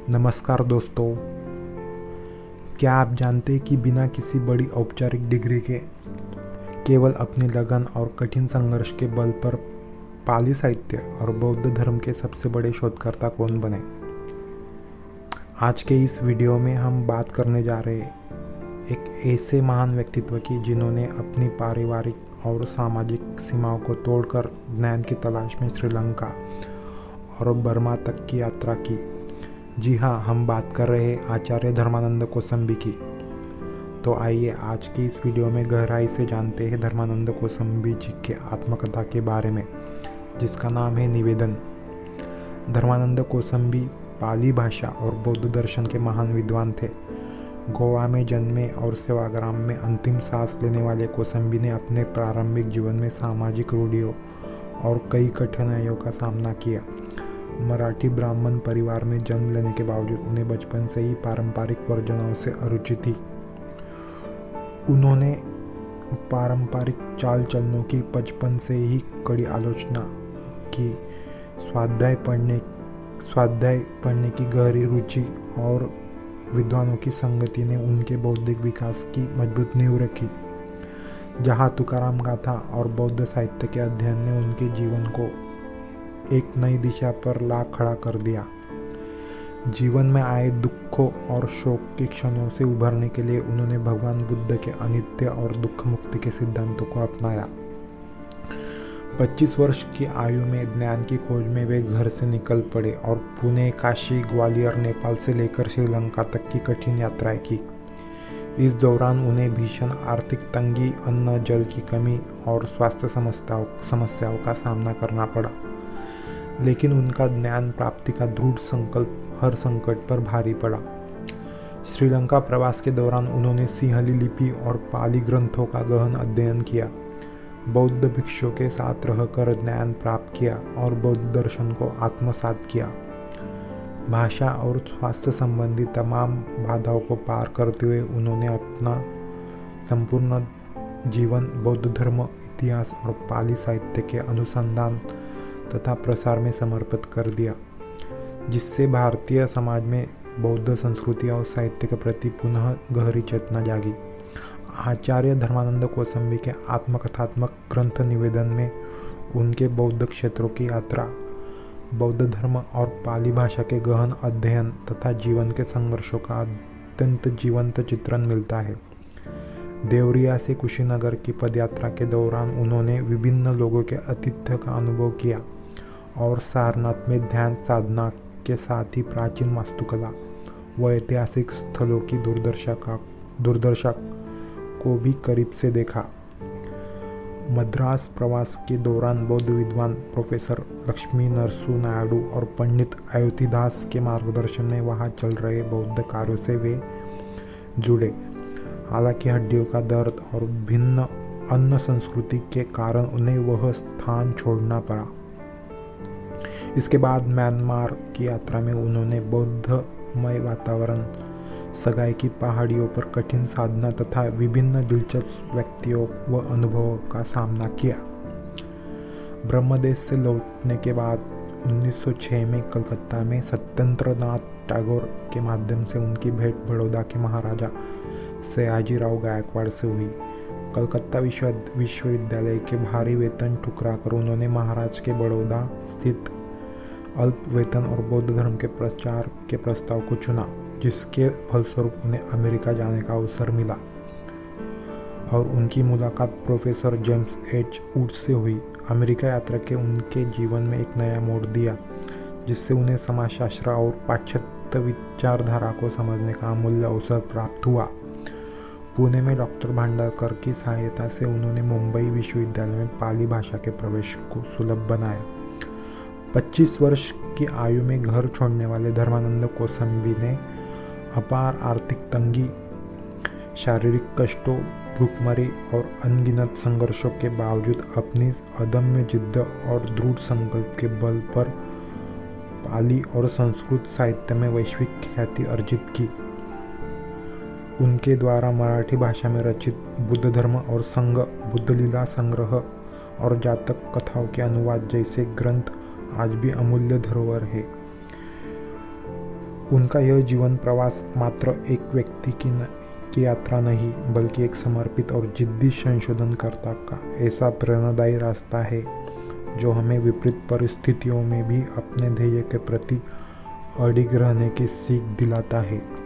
नमस्कार दोस्तों। क्या आप जानते हैं कि बिना किसी बड़ी औपचारिक डिग्री के केवल अपनी लगन और कठिन संघर्ष के बल पर पाली साहित्य और बौद्ध धर्म के सबसे बड़े शोधकर्ता कौन बने? आज के इस वीडियो में हम बात करने जा रहे हैं एक ऐसे महान व्यक्तित्व की जिन्होंने अपनी पारिवारिक और सामाजिक सीमाओं को तोड़कर ज्ञान की तलाश में श्रीलंका और बर्मा तक की यात्रा की। जी हाँ, हम बात कर रहे हैं आचार्य धर्मानंद कोसंबी की। तो आइए आज की इस वीडियो में गहराई से जानते हैं धर्मानंद कोसंबी जी के आत्मकथा के बारे में, जिसका नाम है निवेदन। धर्मानंद कोसंबी पाली भाषा और बौद्ध दर्शन के महान विद्वान थे। गोवा में जन्मे और सेवाग्राम में अंतिम सांस लेने वाले कोसंबी ने अपने प्रारंभिक जीवन में सामाजिक रूढ़ियों और कई कठिनाइयों का सामना किया। मराठी ब्राह्मण परिवार में जन्म लेने के बावजूद उन्हें बचपन से ही पारंपरिक वर्जनाओं से अरुचि थी। उन्होंने पारंपरिक चाल चलनों की बचपन से ही कड़ी आलोचना की। स्वाध्याय पढ़ने की गहरी रुचि और विद्वानों की संगति ने उनके बौद्धिक विकास की मजबूत नींव रखी। जहाँ तुकाराम गाथा और बौद्ध साहित्य के अध्ययन ने उनके जीवन को एक नई दिशा पर ला खड़ा कर दिया। जीवन में आए दुखों और शोक के क्षणों से उभरने के लिए उन्होंने भगवान बुद्ध के अनित्य और दुख मुक्ति के सिद्धांतों को अपनाया। 25 वर्ष की आयु में ज्ञान की खोज में वे घर से निकल पड़े और पुणे, काशी, ग्वालियर, नेपाल से लेकर श्रीलंका तक की कठिन यात्राएं की। इस दौरान उन्हें भीषण आर्थिक तंगी, अन्न जल की कमी और स्वास्थ्य समस्याओं का सामना करना पड़ा, लेकिन उनका ज्ञान प्राप्ति का दृढ़ संकल्प हर संकट पर भारी पड़ा। श्रीलंका प्रवास के दौरान उन्होंने सिंहली लिपि और पाली ग्रंथों का गहन अध्ययन किया, बौद्ध भिक्षुओं के साथ रहकर ज्ञान प्राप्त किया और बौद्ध दर्शन को आत्मसात किया। भाषा और स्वास्थ्य संबंधी तमाम बाधाओं को पार करते हुए उन्होंने अपना संपूर्ण जीवन बौद्ध धर्म, इतिहास और पाली साहित्य के अनुसंधान तथा प्रसार में समर्पित कर दिया, जिससे भारतीय समाज में बौद्ध संस्कृति और साहित्य के प्रति पुनः गहरी चेतना जागी। आचार्य धर्मानंद कोसंबी के आत्मकथात्मक ग्रंथ निवेदन में उनके बौद्ध क्षेत्रों की यात्रा, बौद्ध धर्म और पाली भाषा के गहन अध्ययन तथा जीवन के संघर्षों का अत्यंत जीवंत चित्रण मिलता है। देवरिया से कुशीनगर की पदयात्रा के दौरान उन्होंने विभिन्न लोगों के आतिथ्य का अनुभव किया और सारनाथ में ध्यान साधना के साथ ही प्राचीन वास्तुकला व ऐतिहासिक स्थलों की दूरदर्शक को भी करीब से देखा। मद्रास प्रवास के दौरान बौद्ध विद्वान प्रोफेसर लक्ष्मी नरसू नायडू और पंडित अयोध्यादास के मार्गदर्शन में वहां चल रहे बौद्ध कार्यों से वे जुड़े। हालांकि हड्डियों का दर्द और भिन्न अन्न संस्कृति के कारण उन्हें वह स्थान छोड़ना पड़ा। इसके बाद म्यांमार की यात्रा में उन्होंने बौद्धमय वातावरण, सगाई की पहाड़ियों पर कठिन साधना तथा विभिन्न दिलचस्प व्यक्तियों व अनुभवों का सामना किया। ब्रह्मदेश से लौटने के बाद 1906 में कलकत्ता में सत्येंद्रनाथ टैगोर के माध्यम से उनकी भेंट बड़ौदा के महाराजा सयाजीराव गायकवाड़ से हुई। कलकत्ता विश्वविद्यालय के भारी वेतन ठुकरा कर उन्होंने महाराज के बड़ौदा स्थित अल्प वेतन और बौद्ध धर्म के प्रचार के प्रस्ताव को चुना, जिसके फलस्वरूप उन्हें अमेरिका जाने का अवसर मिला और उनकी मुलाकात प्रोफेसर जेम्स एच वुड्स से हुई। अमेरिका यात्रा के उनके जीवन में एक नया मोड़ दिया, जिससे उन्हें समाजशास्त्र और पाश्चात्य विचारधारा को समझने का अमूल्य अवसर प्राप्त हुआ। पुणे में डॉक्टर भांडारकर की सहायता से उन्होंने मुंबई विश्वविद्यालय में पाली भाषा के प्रवेश को सुलभ बनाया। 25 वर्ष की आयु में घर छोड़ने वाले धर्मानंद कोसंबी ने अपार आर्थिक तंगी, शारीरिक कष्टों, भूखमरी और अनगिनत संघर्षों के बावजूद अपनी अदम्य जिद्द और दृढ़ संकल्प के बल पर पाली और संस्कृत साहित्य में वैश्विक ख्याति अर्जित की। उनके द्वारा मराठी भाषा में रचित बुद्ध धर्म और संघ, बुद्ध लीला संग्रह और जातक कथाओं के अनुवाद जैसे ग्रंथ आज भी अमूल्य धरोहर है। उनका यह जीवन प्रवास मात्र एक व्यक्ति की यात्रा नहीं, बल्कि एक समर्पित और जिद्दी संशोधनकर्ता का ऐसा प्रेरणादायी रास्ता है जो हमें विपरीत परिस्थितियों में भी अपने ध्येय के प्रति अडिग रहने की सीख दिलाता है।